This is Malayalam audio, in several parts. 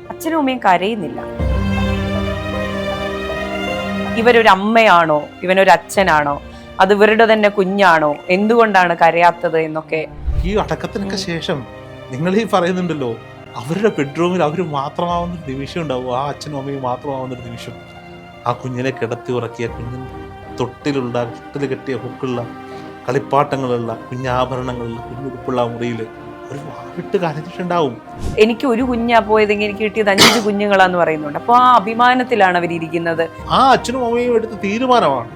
അച്ഛനും അമ്മയും കരയുന്നില്ല. ഇവരൊരു അമ്മയാണോ, ഇവനൊരു അച്ഛനാണോ, അത് ഇവരുടെ തന്നെ കുഞ്ഞാണോ, എന്തുകൊണ്ടാണ് കരയാത്തത് എന്നൊക്കെ. ഈ അടക്കത്തിനൊക്കെ ശേഷം നിങ്ങൾ ഈ പറയുന്നുണ്ടല്ലോ, അവരുടെ ബെഡ്റൂമിൽ അവർ മാത്രമാവുന്നൊരു നിമിഷം ഉണ്ടാവും. ആ അച്ഛനും അമ്മയും മാത്രമാവുന്നൊരു നിമിഷം. ആ കുഞ്ഞിനെ കിടത്തി ഉറക്കിയ കുഞ്ഞിന് തൊട്ടിൽ കെട്ടിയ ഹുക്കുള്ള കളിപ്പാട്ടങ്ങളുള്ള കുഞ്ഞാഭരണങ്ങളുള്ള കുഞ്ഞുടുപ്പുള്ള മുറിയിൽ ഒരു വിട്ട് കരഞ്ഞിട്ടുണ്ടാവും. എനിക്ക് ഒരു കുഞ്ഞാ പോയതെങ്കിൽ എനിക്ക് കിട്ടിയത് 5 കുഞ്ഞുങ്ങളാന്ന് പറയുന്നുണ്ട്. അപ്പൊ ആ അഭിമാനത്തിലാണ് അവരിയ്ക്കുന്നത്. ആ അച്ഛനും അമ്മയും എടുത്ത തീരുമാനമാണ്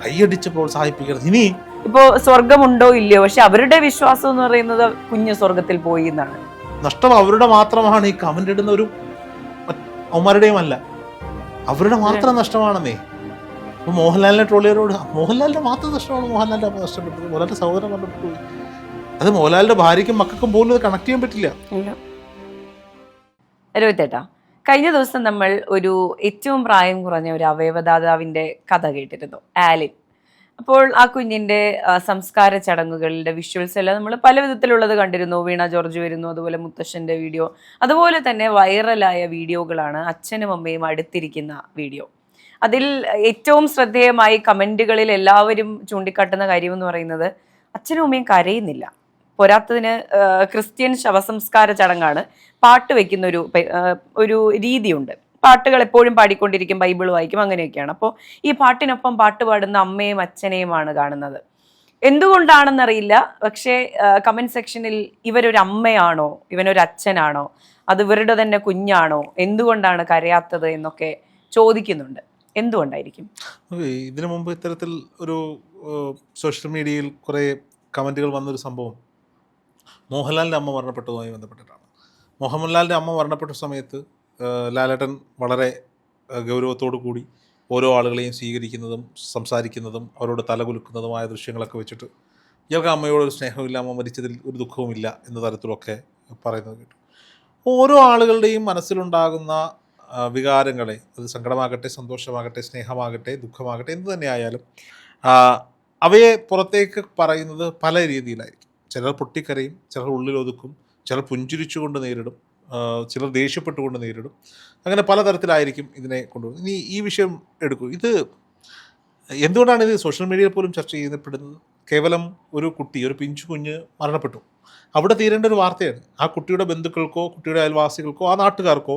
കൈയടിച്ച് പ്രോത്സാഹിപ്പിക്കുന്നത്. ഇനി ഇപ്പോ സ്വർഗമുണ്ടോ ഇല്ലയോ, പക്ഷെ അവരുടെ വിശ്വാസം എന്ന് പറയുന്നത് കുഞ്ഞ് സ്വർഗത്തിൽ പോയി എന്നാണ്. നഷ്ടം അവരുടെ മാത്രമാണ്. ഈ കമന്റ് ഇടുന്ന ഒരു അവന്മാരുടെയും അല്ല, അവരുടെ മാത്രം നഷ്ടമാണെന്നേ. ഇപ്പൊ മോഹൻലാലിനെ ട്രോളിയരോട് മോഹൻലാലിന്റെ മാത്രം നഷ്ടമാണ്. മോഹൻലാലിന്റെ അമ്മ നഷ്ടപ്പെട്ടത്, മോഹൻലാലിന്റെ സഹോദരൻ നഷ്ടപ്പെട്ടു. അത് മോഹൻലാലിന്റെ ഭാര്യയ്ക്കും മക്കൾക്കും പോലും അത് കണക്ട് ചെയ്യാൻ പറ്റില്ല. രോഹിതേട്ടാ, കഴിഞ്ഞ ദിവസം നമ്മൾ ഒരു ഏറ്റവും പ്രായം കുറഞ്ഞ ഒരു അവയവദാതാവിന്റെ കഥ കേട്ടിരുന്നു, ആലിൻ. അപ്പോൾ ആ കുഞ്ഞിന്റെ സംസ്കാര ചടങ്ങുകളുടെ വിഷ്വൽസ് എല്ലാം നമ്മൾ പല വിധത്തിലുള്ളത് കണ്ടിരുന്നു. വീണ ജോർജ് വരുന്നു, അതുപോലെ മുത്തശ്ശന്റെ വീഡിയോ, അതുപോലെ തന്നെ വൈറലായ വീഡിയോകളാണ് അച്ഛനും അമ്മയും അടുത്തിരിക്കുന്ന വീഡിയോ. അതിൽ ഏറ്റവും ശ്രദ്ധേയമായി കമന്റുകളിൽ എല്ലാവരും ചൂണ്ടിക്കാട്ടുന്ന കാര്യം എന്ന് പറയുന്നത് അച്ഛനും അമ്മയും കരയുന്നില്ല. പോരാത്തതിന് ക്രിസ്ത്യൻ ശവസംസ്കാര ചടങ്ങാണ്, പാട്ട് വെക്കുന്ന ഒരു രീതിയുണ്ട്. പാട്ടുകൾ എപ്പോഴും പാടിക്കൊണ്ടിരിക്കും, ബൈബിൾ വായിക്കും, അങ്ങനെയൊക്കെയാണ്. അപ്പോൾ ഈ പാട്ടിനൊപ്പം പാട്ട് പാടുന്ന അമ്മയും അച്ഛനെയുമാണ് കാണുന്നത്. എന്തുകൊണ്ടാണെന്നറിയില്ല, പക്ഷേ കമന്റ് സെക്ഷനിൽ ഇവരൊരു അമ്മയാണോ, ഇവനൊരു അച്ഛനാണോ, അത് ഇവരുടെ തന്നെ കുഞ്ഞാണോ, എന്തുകൊണ്ടാണ് കരയാത്തത് എന്നൊക്കെ ചോദിക്കുന്നുണ്ട്. എന്തുകൊണ്ടായിരിക്കും? ഇതിനു മുമ്പ് ഇത്തരത്തിൽ ഒരു സോഷ്യൽ മീഡിയയിൽ കുറേ കമന്റുകൾ വന്നൊരു സംഭവം മോഹൻലാലിൻ്റെ അമ്മ മരണപ്പെട്ടതുമായി ബന്ധപ്പെട്ടിട്ടാണ്. മോഹൻലാലിൻ്റെ അമ്മ മരണപ്പെട്ട സമയത്ത് ലാലേട്ടൻ വളരെ ഗൗരവത്തോടു കൂടി ഓരോ ആളുകളെയും സ്വീകരിക്കുന്നതും സംസാരിക്കുന്നതും അവരോട് തലകുലുക്കുന്നതുമായ ദൃശ്യങ്ങളൊക്കെ വെച്ചിട്ട് ഇയാൾക്ക് അമ്മയോടൊരു സ്നേഹമില്ല, അമ്മ മരിച്ചതിൽ ഒരു ദുഃഖവുമില്ല എന്ന തരത്തിലൊക്കെ പറയുന്നത് കേട്ടു. ഓരോ ആളുകളുടെയും മനസ്സിലുണ്ടാകുന്ന വികാരങ്ങളെ, അത് സങ്കടമാകട്ടെ, സന്തോഷമാകട്ടെ, സ്നേഹമാകട്ടെ, ദുഃഖമാകട്ടെ, എന്ത് തന്നെയായാലും അവയെ പുറത്തേക്ക് പറയുന്നത് പല രീതിയിലായിരിക്കും. ചിലർ പൊട്ടിക്കരയും, ചിലർ ഉള്ളിലൊതുക്കും, ചിലർ പുഞ്ചിരിച്ചുകൊണ്ട് നേരിടും, ചിലർ ദേഷ്യപ്പെട്ടുകൊണ്ട് നേരിടും. അങ്ങനെ പലതരത്തിലായിരിക്കും ഇതിനെ കൊണ്ടുപോകുന്നത്. ഇനി ഈ വിഷയം എടുക്കൂ. ഇത് എന്തുകൊണ്ടാണ് ഇത് സോഷ്യൽ മീഡിയയിൽ പോലും ചർച്ച ചെയ്യപ്പെടുന്നത്? കേവലം ഒരു കുട്ടി, ഒരു പിഞ്ചു കുഞ്ഞ് മരണപ്പെട്ടു, അവിടെ തീരേണ്ട ഒരു വാർത്തയാണ്. ആ കുട്ടിയുടെ ബന്ധുക്കൾക്കോ കുട്ടിയുടെ അയൽവാസികൾക്കോ ആ നാട്ടുകാർക്കോ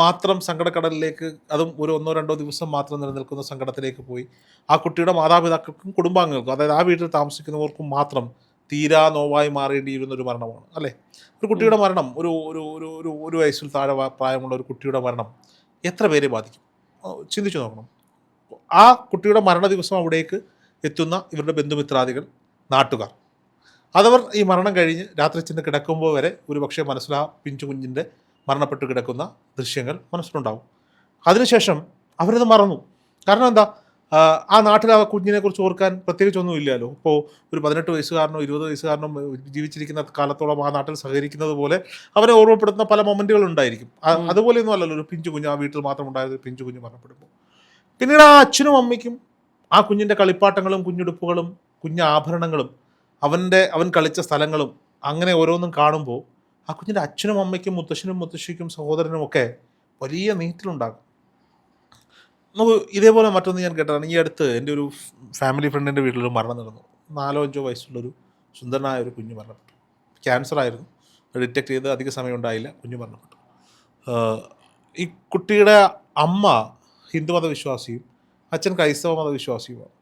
മാത്രം സങ്കടക്കടലിലേക്ക്, അതും ഒരു 1-2 ദിവസം മാത്രം നിലനിൽക്കുന്ന സങ്കടത്തിലേക്ക് പോയി ആ കുട്ടിയുടെ മാതാപിതാക്കൾക്കും കുടുംബാംഗങ്ങൾക്കും, അതായത് ആ വീട്ടിൽ താമസിക്കുന്നവർക്കും മാത്രം തീരാ നോവായി മാറേണ്ടിയിരുന്ന ഒരു മരണമാണ് അല്ലേ? ഒരു കുട്ടിയുടെ മരണം, ഒരു ഒരു ഒരു ഒരു ഒരു വയസ്സിൽ താഴെ പ്രായമുള്ള ഒരു കുട്ടിയുടെ മരണം എത്ര പേരെ ബാധിക്കും? ചിന്തിച്ചു നോക്കണം. ആ കുട്ടിയുടെ മരണ ദിവസം അവിടേക്ക് എത്തുന്ന ഇവരുടെ ബന്ധുമിത്രാദികൾ, നാട്ടുകാർ, അതവർ ഈ മരണം കഴിഞ്ഞ് രാത്രി ചെന്ന് കിടക്കുമ്പോൾ വരെ ഒരു പക്ഷേ മനസ്സിലാ പിഞ്ചു കുഞ്ഞിൻ്റെ മരണപ്പെട്ട് കിടക്കുന്ന ദൃശ്യങ്ങൾ മനസ്സിലുണ്ടാവും. അതിനുശേഷം അവരത് മറന്നു. കാരണം എന്താ? ആ നാട്ടിൽ ആ കുഞ്ഞിനെ കുറിച്ച് ഓർക്കാൻ പ്രത്യേകിച്ചൊന്നും ഇല്ലല്ലോ. ഇപ്പോൾ ഒരു 18 വയസ്സുകാരനോ 20 വയസ്സുകാരനോ ജീവിച്ചിരിക്കുന്ന കാലത്തോളം ആ നാട്ടിൽ സഹകരിക്കുന്നത് പോലെ അവരെ ഓർമ്മപ്പെടുത്തുന്ന പല മൊമെൻറ്റുകൾ ഉണ്ടായിരിക്കും. അതുപോലെയൊന്നും അല്ലല്ലോ ഒരു പിഞ്ചു കുഞ്ഞ്, ആ വീട്ടിൽ മാത്രം ഉണ്ടായത് പിഞ്ചു കുഞ്ഞ് മരണപ്പെടുമ്പോൾ. പിന്നീട് ആ അച്ഛനും അമ്മയ്ക്കും ആ കുഞ്ഞിൻ്റെ കളിപ്പാട്ടങ്ങളും കുഞ്ഞുടുപ്പുകളും കുഞ്ഞാഭരണങ്ങളും അവൻ കളിച്ച സ്ഥലങ്ങളും അങ്ങനെ ഓരോന്നും കാണുമ്പോൾ ആ കുഞ്ഞിൻ്റെ അച്ഛനും അമ്മയ്ക്കും മുത്തശ്ശനും മുത്തശ്ശിക്കും സഹോദരനുമൊക്കെ വലിയ നീറ്റിലുണ്ടാകും. നമുക്ക് ഇതേപോലെ മറ്റൊന്ന് ഞാൻ കേട്ടതാണ്. ഈ അടുത്ത് എൻ്റെ ഒരു ഫാമിലി ഫ്രണ്ടിൻ്റെ വീട്ടിലൊരു മരണം നടന്നു. 4-5 വയസ്സുള്ളൊരു സുന്ദരനായ ഒരു കുഞ്ഞ് മരണപ്പെട്ടു. ക്യാൻസർ ആയിരുന്നു, ഡിറ്റക്ട് ചെയ്ത് അധിക സമയം ഉണ്ടായില്ല, കുഞ്ഞ് മരണപ്പെട്ടു. ഈ കുട്ടിയുടെ അമ്മ ഹിന്ദു മതവിശ്വാസിയും അച്ഛൻ ക്രൈസ്തവ മതവിശ്വാസിയുമാണ്.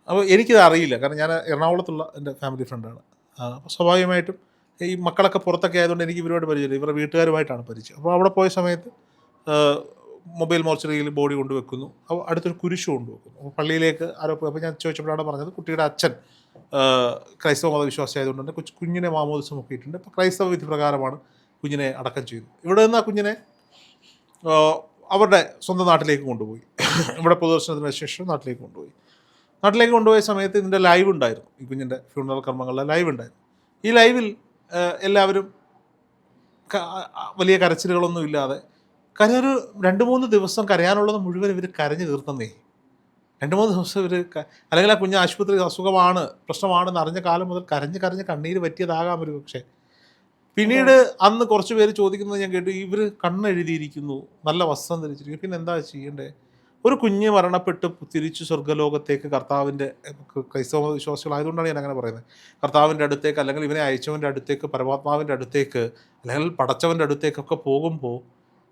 അപ്പോൾ എനിക്കിത് അറിയില്ല, കാരണം ഞാൻ എറണാകുളത്തുള്ള എൻ്റെ ഫാമിലി ഫ്രണ്ടാണ്. അപ്പോൾ സ്വാഭാവികമായിട്ടും ഈ മക്കളൊക്കെ പുറത്തൊക്കെ ആയതുകൊണ്ട് എനിക്ക് ഇവരോട് പരിചയമില്ല, ഇവരുടെ വീട്ടുകാരുമായിട്ടാണ് പരിചയം. അപ്പോൾ അവിടെ പോയ സമയത്ത് മൊബൈൽ മോർച്ചറിയിൽ ബോഡി കൊണ്ടുവെക്കുന്നു, അപ്പോൾ അടുത്തൊരു കുരിശ് കൊണ്ടുവെക്കുന്നു. അപ്പോൾ പള്ളിയിലേക്ക് ആരോ പോയി. അപ്പോൾ ഞാൻ ചോദിച്ചപ്പോഴാണ് പറഞ്ഞത് കുട്ടിയുടെ അച്ഛൻ ക്രൈസ്തവ മതവിശ്വാസി ആയതുകൊണ്ട് തന്നെ കുഞ്ഞിനെ മാമോദിസം ഒക്കെ ഇട്ടുണ്ട്. അപ്പോൾ ക്രൈസ്തവ വിധി പ്രകാരമാണ് കുഞ്ഞിനെ അടക്കം ചെയ്തു. ഇവിടെ നിന്ന് ആ കുഞ്ഞിനെ അവരുടെ സ്വന്തം നാട്ടിലേക്ക് കൊണ്ടുപോയി. ഇവിടെ പൊതുദർശനത്തിന് ശേഷം നാട്ടിലേക്ക് കൊണ്ടുപോയ സമയത്ത് ഇതിൻ്റെ ലൈവ് ഉണ്ടായിരുന്നു. ഈ കുഞ്ഞിൻ്റെ ഫ്യൂണറൽ കർമ്മങ്ങളുടെ ലൈവ് ഉണ്ടായിരുന്നു. ഈ ലൈവിൽ എല്ലാവരും വലിയ കരച്ചിലുകളൊന്നും ഇല്ലാതെ, കാര്യം ഒരു 2-3 ദിവസം കരയാനുള്ളത് മുഴുവൻ ഇവർ കരഞ്ഞു തീർത്തന്നേ. 2-3 ദിവസം ഇവർ അല്ലെങ്കിൽ ആ കുഞ്ഞ് ആശുപത്രി അസുഖമാണ് പ്രശ്നമാണെന്ന് അറിഞ്ഞ കാലം മുതൽ കരഞ്ഞ് കണ്ണീര് പറ്റിയതാകാം ഒരു പക്ഷേ. പിന്നീട് അന്ന് കുറച്ച് പേര് ചോദിക്കുന്നത് ഞാൻ കേട്ടു, ഇവർ കണ്ണെഴുതിയിരിക്കുന്നു, നല്ല വസ്ത്രം ധരിച്ചിരിക്കുന്നു, പിന്നെ എന്താ ചെയ്യേണ്ടത്? ഒരു കുഞ്ഞ് മരണപ്പെട്ട് തിരിച്ചു സ്വർഗ്ഗലോകത്തേക്ക് കർത്താവിൻ്റെ, ക്രൈസ്തവ വിശ്വാസികളായതുകൊണ്ടാണ് ഞാൻ അങ്ങനെ പറയുന്നത്, കർത്താവിൻ്റെ അടുത്തേക്ക് അല്ലെങ്കിൽ ഇവനെ അയച്ചവൻ്റെ അടുത്തേക്ക്, പരമാത്മാവിൻ്റെ അടുത്തേക്ക് അല്ലെങ്കിൽ പടച്ചവൻ്റെ അടുത്തേക്കൊക്കെ പോകുമ്പോൾ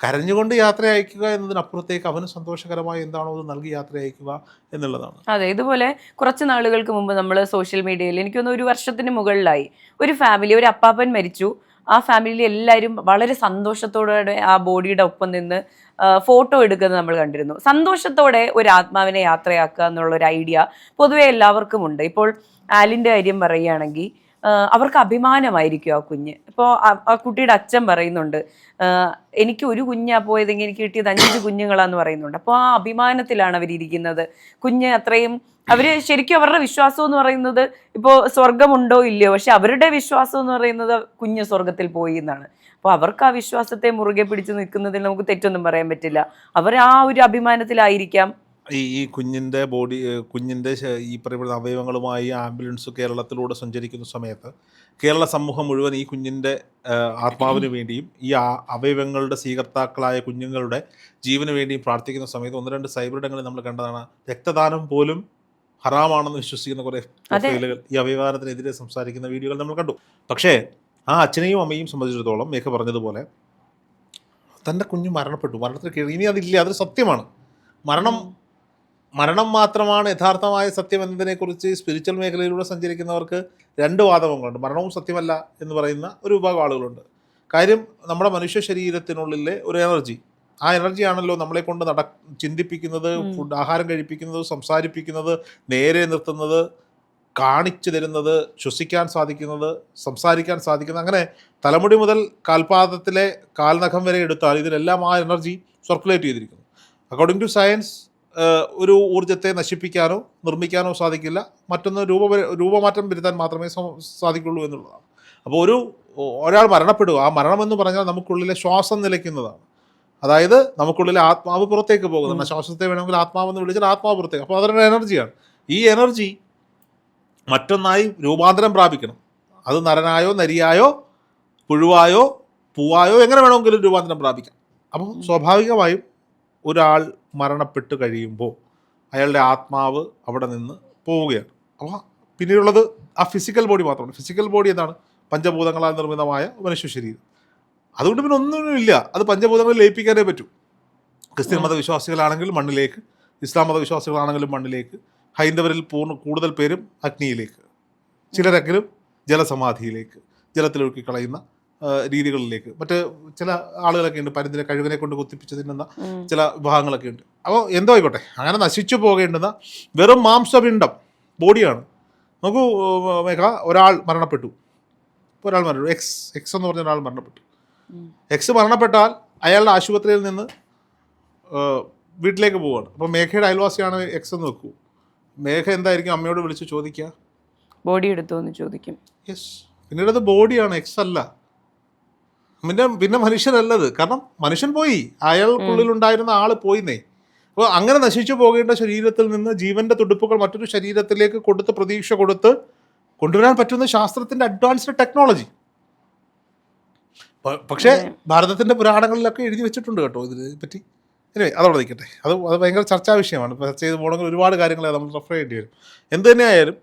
കരഞ്ഞുകൊണ്ട് യാത്ര അയക്കുക എന്നതിനപ്പുറത്തേക്ക് അവന് സന്തോഷകരമായി എന്താണോ അത് നൽകി യാത്ര അയക്കുക എന്നുള്ളതാണ്. അതെ, ഇതുപോലെ കുറച്ച് നാളുകൾക്ക് മുമ്പ് നമ്മൾ സോഷ്യൽ മീഡിയയിൽ, എനിക്കൊന്ന് 1 വർഷത്തിന് മുകളിലായി, ഒരു ഫാമിലി, ഒരു അപ്പാപ്പൻ മരിച്ചു. ആ ഫാമിലി എല്ലാവരും വളരെ സന്തോഷത്തോടെ ആ ബോഡിയുടെ ഒപ്പം നിന്ന് ഫോട്ടോ എടുക്കുന്നത് നമ്മൾ കണ്ടിരുന്നു. സന്തോഷത്തോടെ ഒരു ആത്മാവിനെ യാത്രയാക്കുക എന്നുള്ളൊരു ഐഡിയ പൊതുവെ എല്ലാവർക്കും ഉണ്ട്. ഇപ്പോൾ ആലിൻ്റെ കാര്യം പറയുകയാണെങ്കിൽ അവർക്ക് അഭിമാനമായിരിക്കും ആ കുഞ്ഞ്. ഇപ്പോൾ ആ കുട്ടിയുടെ അച്ഛൻ പറയുന്നുണ്ട്, എനിക്ക് ഒരു കുഞ്ഞാ പോയതെങ്കിൽ എനിക്ക് കിട്ടിയത് 5 കുഞ്ഞുങ്ങളാന്ന് പറയുന്നുണ്ട്. അപ്പോൾ ആ അഭിമാനത്തിലാണ് അവരിയ്ക്കുന്നത്. കുഞ്ഞ് അത്രയും ശരിക്കും അവരുടെ വിശ്വാസം എന്ന് പറയുന്നത് ഇപ്പോൾ സ്വർഗമുണ്ടോ ഇല്ലയോ, പക്ഷെ അവരുടെ വിശ്വാസം എന്ന് പറയുന്നത് കുഞ്ഞ് സ്വർഗത്തിൽ പോയി എന്നാണ്. അപ്പോൾ അവർക്ക് ആ വിശ്വാസത്തെ മുറുകെ പിടിച്ച് നിൽക്കുന്നതിൽ നമുക്ക് തെറ്റൊന്നും പറയാൻ പറ്റില്ല. അവർ ആ ഒരു അഭിമാനത്തിലായിരിക്കാം. ഈ കുഞ്ഞിൻ്റെ ബോഡി, കുഞ്ഞിൻ്റെ ഈ പറയുന്ന അവയവങ്ങളുമായി ആംബുലൻസ് കേരളത്തിലൂടെ സഞ്ചരിക്കുന്ന സമയത്ത് കേരള സമൂഹം മുഴുവൻ ഈ കുഞ്ഞിൻ്റെ ആത്മാവിന് വേണ്ടിയും ഈ അവയവങ്ങളുടെ സ്വീകർത്താക്കളായ കുഞ്ഞുങ്ങളുടെ ജീവന് വേണ്ടിയും പ്രാർത്ഥിക്കുന്ന സമയത്ത് 1-2 സൈബറിടങ്ങളിൽ നമ്മൾ കണ്ടതാണ്, രക്തദാനം പോലും ഹറാമാണെന്ന് വിശ്വസിക്കുന്ന കുറേ പ്രൊഫൈലുകൾ ഈ അവയവദാനത്തിനെതിരെ സംസാരിക്കുന്ന വീഡിയോകൾ നമ്മൾ കണ്ടു. പക്ഷേ ആ അച്ഛനെയും അമ്മയും സംബന്ധിച്ചിടത്തോളം മേഘ പറഞ്ഞതുപോലെ തൻ്റെ കുഞ്ഞ് മരണപ്പെട്ടു, മരണത്തിന് കീഴിൽ ഇനി അതില്ല, അതൊരു സത്യമാണ്. മരണം മാത്രമാണ് യഥാർത്ഥമായ സത്യം എന്നതിനെക്കുറിച്ച് സ്പിരിച്വൽ മേഖലയിലൂടെ സഞ്ചരിക്കുന്നവർക്ക് 2 വാദങ്ങളുണ്ട്. മരണവും സത്യമല്ല എന്ന് പറയുന്ന ഒരു വിഭാഗം ആളുകളുണ്ട്. കാര്യം, നമ്മുടെ മനുഷ്യ ശരീരത്തിനുള്ളിലെ ഒരു എനർജി, ആ എനർജിയാണല്ലോ നമ്മളെ കൊണ്ട് ചിന്തിപ്പിക്കുന്നത്, ആഹാരം കഴിപ്പിക്കുന്നത്, സംസാരിപ്പിക്കുന്നത്, നേരെ നിർത്തുന്നത്, കാണിച്ചു തരുന്നത്, ശ്വസിക്കാൻ സാധിക്കുന്നത്, സംസാരിക്കാൻ സാധിക്കുന്നത്, അങ്ങനെ തലമുടി മുതൽ കാൽപാദത്തിലെ കാൽനഖം വരെ എടുത്താൽ ഇതിലെല്ലാം ആ എനർജി സർക്കുലേറ്റ് ചെയ്തിരിക്കുന്നു. അക്കോർഡിംഗ് ടു സയൻസ് ഒരു ഊർജ്ജത്തെ നശിപ്പിക്കാനോ നിർമ്മിക്കാനോ സാധിക്കില്ല, മറ്റൊന്ന് രൂപമാറ്റം വരുത്താൻ മാത്രമേ സാധിക്കുള്ളൂ എന്നുള്ളതാണ്. അപ്പോൾ ഒരാൾ മരണപ്പെടുക, ആ മരണമെന്ന് പറഞ്ഞാൽ നമുക്കുള്ളിലെ ശ്വാസം നിലയ്ക്കുന്നതാണ്. അതായത് നമുക്കുള്ളിലെ ആത്മാവ് പുറത്തേക്ക് പോകുന്നുണ്ട്. ശ്വാസത്തെ വേണമെങ്കിൽ ആത്മാവെന്ന് വിളിച്ചാൽ ആത്മാവ് പുറത്തേക്ക്. അപ്പോൾ അതൊരു എനർജിയാണ്. ഈ എനർജി മറ്റൊന്നായി രൂപാന്തരം പ്രാപിക്കണം. അത് നരനായോ നരിയായോ പുഴുവായോ പൂവായോ എങ്ങനെ വേണമെങ്കിലും രൂപാന്തരം പ്രാപിക്കാം. അപ്പം സ്വാഭാവികമായും ഒരാൾ മരണപ്പെട്ട് കഴിയുമ്പോൾ അയാളുടെ ആത്മാവ് അവിടെ നിന്ന് പോവുകയാണ്. അപ്പോൾ പിന്നീടുള്ളത് ആ ഫിസിക്കൽ ബോഡി മാത്രമാണ്. ഫിസിക്കൽ ബോഡി എന്താണ്? പഞ്ചഭൂതങ്ങളാൽ നിർമ്മിതമായ മനുഷ്യ ശരീരം. അതുകൊണ്ട് പിന്നെ ഒന്നുമില്ല, അത് പഞ്ചഭൂതങ്ങളിൽ ലയിപ്പിക്കാനേ പറ്റൂ. ക്രിസ്ത്യൻ മതവിശ്വാസികളാണെങ്കിൽ മണ്ണിലേക്ക്, ഇസ്ലാം മതവിശ്വാസികളാണെങ്കിലും മണ്ണിലേക്ക്, ഹൈന്ദവരിൽ കൂടുതൽ പേരും അഗ്നിയിലേക്ക്, ചിലരെങ്കിലും ജലസമാധിയിലേക്ക്, ജലത്തിലൊഴുക്കി കളയുന്ന രീതികളിലേക്ക്. മറ്റ് ചില ആളുകളൊക്കെ ഉണ്ട്, പരുന്തിനെ കഴുകനെ കൊണ്ട് കുത്തിപ്പിച്ച് തിന്നുന്ന ചില വിഭാഗങ്ങളൊക്കെ ഉണ്ട്. അപ്പോൾ എന്തോ ആയിക്കോട്ടെ, അങ്ങനെ നശിച്ചു പോകേണ്ടുന്ന വെറും മാംസപിണ്ഡം ബോഡിയാണ്. നോക്കൂ മേഘ, ഒരാൾ മരണപ്പെട്ടു, എക്സ് എന്ന് പറഞ്ഞ ഒരാൾ മരണപ്പെട്ടു. എക്സ് മരണപ്പെട്ടാൽ അയാളുടെ ആശുപത്രിയിൽ നിന്ന് വീട്ടിലേക്ക് പോവുകയാണ്. അപ്പോൾ മേഘയുടെ അയൽവാസിയാണ് എക്സ് എന്ന് വെക്കൂ. മേഘ എന്തായിരിക്കും അമ്മയോട് വിളിച്ച് ചോദിക്കുക? ബോഡി എടുത്തു എന്ന് ചോദിക്കും. യെസ്. പിന്നീട് അത് ബോഡിയാണ്, എക്സ് അല്ല. പിന്നെ മനുഷ്യനല്ലത്. കാരണം മനുഷ്യൻ പോയി, അയാൾക്കുള്ളിലുണ്ടായിരുന്ന ആൾ പോയിന്നേ. അപ്പോൾ അങ്ങനെ നശിച്ചു പോകേണ്ട ശരീരത്തിൽ നിന്ന് ജീവന്റെ തുടിപ്പുകൾ മറ്റൊരു ശരീരത്തിലേക്ക് കൊടുത്ത് പ്രതീക്ഷ കൊടുത്ത് കൊണ്ടുവരാൻ പറ്റുന്ന ശാസ്ത്രത്തിന്റെ അഡ്വാൻസ്ഡ് ടെക്നോളജി. പക്ഷേ ഭാരതത്തിന്റെ പുരാണങ്ങളിലൊക്കെ എഴുതി വെച്ചിട്ടുണ്ട് കേട്ടോ ഇതിനെ പറ്റി. അതവിടെ നിൽക്കട്ടെ, അത് ഭയങ്കര ചർച്ചാ വിഷയമാണ്. ചർച്ച ചെയ്ത് പോകണമെങ്കിൽ ഒരുപാട് കാര്യങ്ങളെ നമ്മൾ റെഫർ ചെയ്യേണ്ടി വരും. എന്ത് തന്നെയായാലും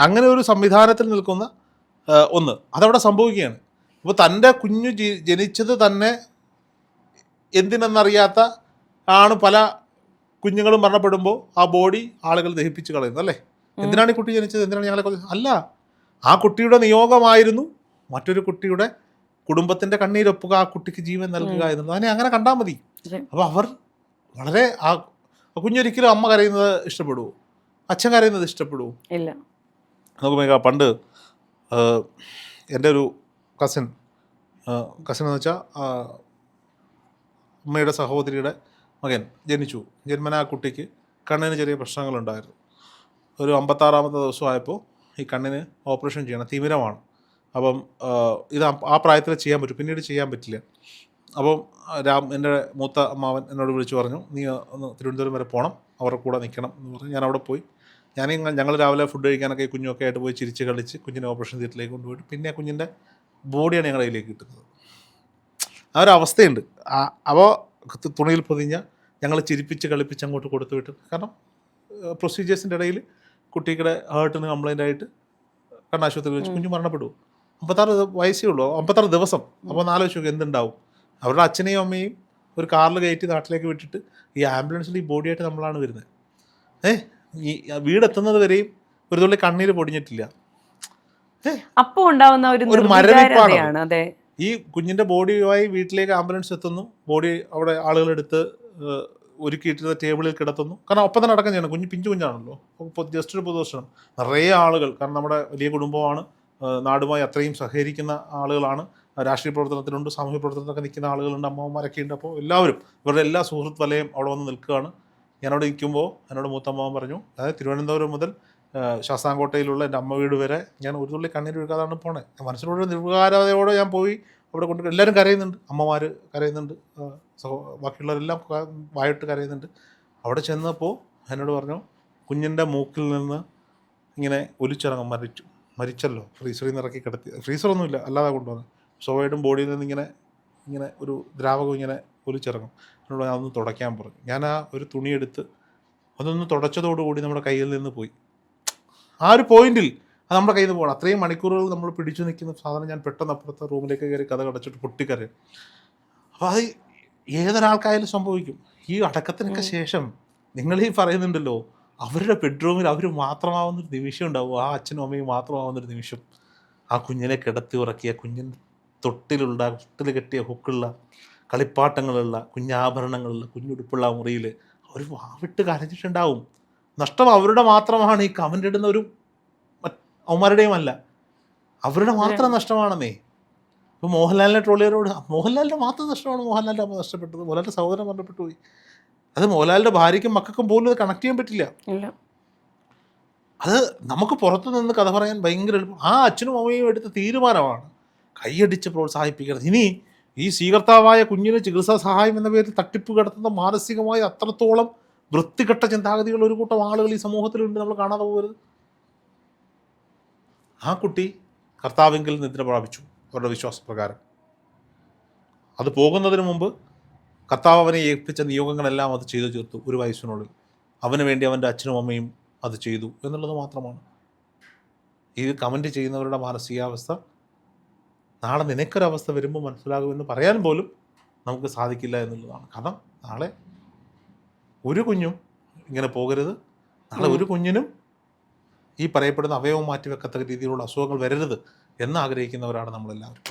അങ്ങനെ ഒരു സംവിധാനത്തിൽ നിൽക്കുന്ന ഒന്ന് അതവിടെ സംഭവിക്കുകയാണ്. അപ്പോൾ തൻ്റെ കുഞ്ഞു ജനിച്ചത് തന്നെ എന്തിനെന്നറിയാത്ത ആണ് പല കുഞ്ഞുങ്ങളും മരണപ്പെടുമ്പോൾ ആ ബോഡി ആളുകൾ ദഹിപ്പിച്ച് കളയുന്നത് അല്ലേ? എന്തിനാണ് ഈ കുട്ടി ജനിച്ചത്, എന്തിനാണ് ഞങ്ങളെ അല്ല, ആ കുട്ടിയുടെ നിയോഗമായിരുന്നു മറ്റൊരു കുട്ടിയുടെ കുടുംബത്തിൻ്റെ കണ്ണീരൊപ്പുക, ആ കുട്ടിക്ക് ജീവൻ നൽകുക എന്നുള്ളത്. അതിനെ അങ്ങനെ കണ്ടാൽ മതി. അപ്പോൾ അവർ വളരെ ആ കുഞ്ഞൊരിക്കലും അമ്മ കരയുന്നത് ഇഷ്ടപ്പെടുവോ, അച്ഛൻ കരയുന്നത് ഇഷ്ടപ്പെടുവോ? ഇല്ല. നമുക്ക് പണ്ട് എൻ്റെ ഒരു കസിൻ എന്ന് വെച്ചാൽ അമ്മയുടെ സഹോദരിയുടെ മകൻ ജനിച്ചു. ജന്മനാ കുട്ടിക്ക് കണ്ണിന് ചെറിയ പ്രശ്നങ്ങളുണ്ടായിരുന്നു. ഒരു 56-ാമത്തെ ദിവസമായപ്പോൾ ഈ കണ്ണിന് ഓപ്പറേഷൻ ചെയ്യണം, തിമിരമാണ്. അപ്പം ഇത് ആ പ്രായത്തിൽ ചെയ്യാൻ പറ്റും, പിന്നീട് ചെയ്യാൻ പറ്റില്ല. അപ്പം എൻ്റെ മൂത്ത അമ്മാവൻ എന്നോട് വിളിച്ചു പറഞ്ഞു, നീ ഒന്ന് തിരുവനന്തപുരം വരെ പോകണം, അവരുടെ കൂടെ നിൽക്കണം എന്ന് പറഞ്ഞ് ഞാൻ അവിടെ പോയി. ഞങ്ങൾ രാവിലെ ഫുഡ് കഴിക്കാനൊക്കെ കുഞ്ഞൊക്കെ ആയിട്ട് പോയി ചിരിച്ച് കളിച്ച് കുഞ്ഞിനെ ഓപ്പറേഷൻ തിയേറ്ററിലേക്ക് കൊണ്ടുപോയിട്ട് പിന്നെ ആ കുഞ്ഞിൻ്റെ ബോഡിയാണ് ഞങ്ങളുടെ കയ്യിലേക്ക് കിട്ടുന്നത്. ആ ഒരു അവസ്ഥയുണ്ട്. അപ്പോൾ തുണിയിൽ പൊതിഞ്ഞ ഞങ്ങൾ ചിരിപ്പിച്ച് കളിപ്പിച്ച് അങ്ങോട്ട് കൊടുത്തു വിട്ടു. കാരണം പ്രൊസീജിയേഴ്സിൻ്റെ ഇടയിൽ കുട്ടിയുടെ ഹാർട്ടിന് കംപ്ലൈൻ്റ് ആയിട്ട് കണ്ണാശുപത്രിയിൽ വെച്ച് കുഞ്ഞ് മരണപ്പെടും. 56 വയസ്സേ ഉള്ളൂ, 56 ദിവസം. അപ്പോൾ ആലോചിച്ചു എന്തുണ്ടാവും. അവരുടെ അച്ഛനെയും അമ്മയും ഒരു കാറിൽ കയറ്റി നാട്ടിലേക്ക് വിട്ടിട്ട് ഈ ആംബുലൻസിൽ ഈ ബോഡിയായിട്ട് നമ്മളാണ് വരുന്നത്. ഈ വീടെത്തുന്നത് വരെയും ഒരു തുള്ളി കണ്ണീര് പൊടിഞ്ഞിട്ടില്ല. അപ്പോൾ ഉണ്ടാവുന്ന ഒരു മരവിപ്പാണ്. അതെ, ഈ കുഞ്ഞിൻ്റെ ബോഡിയുമായി വീട്ടിലേക്ക് ആംബുലൻസ് എത്തുന്നു, ബോഡി അവിടെ ആളുകളെടുത്ത് ഒരുക്കിയിട്ടിരുന്ന ടേബിളിൽ കിടത്തുന്നു. കാരണം ഒപ്പം തന്നെ അടക്കം ചെയ്യണം, പിഞ്ചു കുഞ്ഞാണല്ലോ. അപ്പോൾ ജസ്റ്റ് ഒരു പൊതുദർശനം, നിറയെ ആളുകൾ, കാരണം നമ്മുടെ വലിയ കുടുംബമാണ്, നാടുമായി അത്രയും സഹകരിക്കുന്ന ആളുകളാണ്, രാഷ്ട്രീയ പ്രവർത്തനത്തിലുണ്ട്, സാമൂഹ്യ പ്രവർത്തനത്തിലൊക്കെ നിൽക്കുന്ന ആളുകളുണ്ട്, അമ്മമാരൊക്കെ ഉണ്ട്. അപ്പോൾ എല്ലാവരും ഇവരുടെ എല്ലാ സുഹൃത്ത് വലയം അവിടെ വന്ന് നിൽക്കുകയാണ്. ഞാനവിടെ നിൽക്കുമ്പോൾ എന്നോട് മൂത്തമ്മ പറഞ്ഞു, അതായത് തിരുവനന്തപുരം മുതൽ ശാസ്താംകോട്ടയിലുള്ള എൻ്റെ അമ്മ വീട് വരെ ഞാൻ ഒരു തുള്ളി കണ്ണീർ ഒഴുകാതാണ് പോണേ. മനസ്സിലൂടെ നിർവികാരതയോടെ ഞാൻ പോയി അവിടെ കൊണ്ട് എല്ലാവരും കരയുന്നുണ്ട്, അമ്മമാർ കരയുന്നുണ്ട്, ബാക്കിയുള്ളവരെല്ലാം വായിട്ട് കരയുന്നുണ്ട്. അവിടെ ചെന്നപ്പോൾ എന്നോട് പറഞ്ഞു, കുഞ്ഞിൻ്റെ മൂക്കിൽ നിന്ന് ഇങ്ങനെ ഒലിച്ചിറങ്ങും, മരിച്ചല്ലോ, ഫ്രീസറിൽ നിന്ന് ഇറക്കി കിടത്തി, ഫ്രീസറൊന്നുമില്ല അല്ലാതെ കൊണ്ടുവന്നു, സ്വാഭാവികമായിട്ടും ബോഡിയിൽ നിന്ന് ഇങ്ങനെ ഒരു ദ്രാവകം ഇങ്ങനെ ഒലിച്ചിറങ്ങും. എന്നോട് അതൊന്ന് തുടയ്ക്കാൻ പറഞ്ഞു. ഞാൻ ആ ഒരു തുണിയെടുത്ത് അതൊന്ന് തുടച്ചതോടുകൂടി നമ്മുടെ കയ്യിൽ നിന്ന് പോയി. ആ ഒരു പോയിന്റിൽ അത് നമ്മുടെ കയ്യിൽ നിന്ന് പോകണം. അത്രയും മണിക്കൂറുകൾ നമ്മൾ പിടിച്ചു നിൽക്കുന്ന സാധനം ഞാൻ പെട്ടെന്ന് അപ്പുറത്തെ റൂമിലേക്ക് കയറി കഥ കടച്ചിട്ട് പൊട്ടിക്കരയും. അപ്പോൾ അത് ഏതൊരാൾക്കായാലും സംഭവിക്കും. ഈ അടക്കത്തിനൊക്കെ ശേഷം നിങ്ങൾ ഈ പറയുന്നുണ്ടല്ലോ, അവരുടെ ബെഡ്റൂമിൽ അവർ മാത്രമാവുന്നൊരു നിമിഷം ഉണ്ടാവും, ആ അച്ഛനും അമ്മയും മാത്രമാവുന്നൊരു നിമിഷം. ആ കുഞ്ഞിനെ കിടത്തി ഉറക്കിയ, കുഞ്ഞിൻ്റെ തൊട്ടിൽ കെട്ടിയ ഹുക്കുള്ള, കളിപ്പാട്ടങ്ങളുള്ള, കുഞ്ഞാഭരണങ്ങളുള്ള, കുഞ്ഞുടുപ്പുള്ള മുറിയിൽ അവർ വാവിട്ട് കരഞ്ഞിട്ടുണ്ടാവും. നഷ്ടം അവരുടെ മാത്രമാണ്. ഈ കമൻ്റ് ഇടുന്നവരും അവന്മാരുടെയും അല്ല, അവരുടെ മാത്രം നഷ്ടമാണെന്നേ. ഇപ്പോൾ മോഹൻലാലിനെ ട്രോളിയരോട് മോഹൻലാലിൻ്റെ മാത്രം നഷ്ടമാണ്. മോഹൻലാലിൻ്റെ അമ്മ നഷ്ടപ്പെട്ടത്, മോഹൻലാലിൻ്റെ സഹോദരൻ മരണപ്പെട്ടു പോയി. അത് മോഹൻലാലിൻ്റെ ഭാര്യയ്ക്കും മക്കൾക്കും പോലും അത് കണക്ട് ചെയ്യാൻ പറ്റില്ല. അത് നമുക്ക് പുറത്തു നിന്ന് കഥ പറയാൻ ഭയങ്കര എളുപ്പം. ആ അച്ഛനും അമ്മയും എടുത്ത തീരുമാനമാണ് കൈയടിച്ച് പ്രോത്സാഹിപ്പിക്കുന്നത്. ഇനി ഈ സ്വീകർത്താവായ കുഞ്ഞിന് ചികിത്സാ സഹായം എന്ന പേരിൽ തട്ടിപ്പ് കിടത്തുന്ന മാനസികമായി അത്രത്തോളം വൃത്തികെട്ട ചിന്താഗതികൾ ഒരു കൂട്ടം ആളുകൾ ഈ സമൂഹത്തിലുണ്ട്, നമ്മൾ കാണാതെ പോകരുത്. ആ കുട്ടി കർത്താവിങ്കിൽ നിദ്ര പ്രാപിച്ചു അവരുടെ വിശ്വാസപ്രകാരം. അത് പോകുന്നതിന് മുമ്പ് കർത്താവ് അവനെ ഏൽപ്പിച്ച നിയോഗങ്ങളെല്ലാം അത് ചെയ്തു തീർത്തു. ഒരു വയസ്സിനുള്ളിൽ അവന് വേണ്ടി അവൻ്റെ അച്ഛനും അമ്മയും അത് ചെയ്തു എന്നുള്ളത് മാത്രമാണ്. ഈ കമൻറ്റ് ചെയ്യുന്നവരുടെ മാനസികാവസ്ഥ നാളെ നിനക്കൊരവസ്ഥ വരുമ്പോൾ മനസ്സിലാകുമെന്ന് പറയാൻ പോലും നമുക്ക് സാധിക്കില്ല എന്നുള്ളതാണ്. കാരണം നാളെ ഒരു കുഞ്ഞും ഇങ്ങനെ പോകരുത്, നാളെ ഒരു കുഞ്ഞിനും ഈ പറയപ്പെടുന്ന അവയവം മാറ്റിവെക്കത്തക്ക രീതിയിലുള്ള അസുഖങ്ങൾ വരരുത് എന്ന് ആഗ്രഹിക്കുന്നവരാണ് നമ്മളെല്ലാവരും.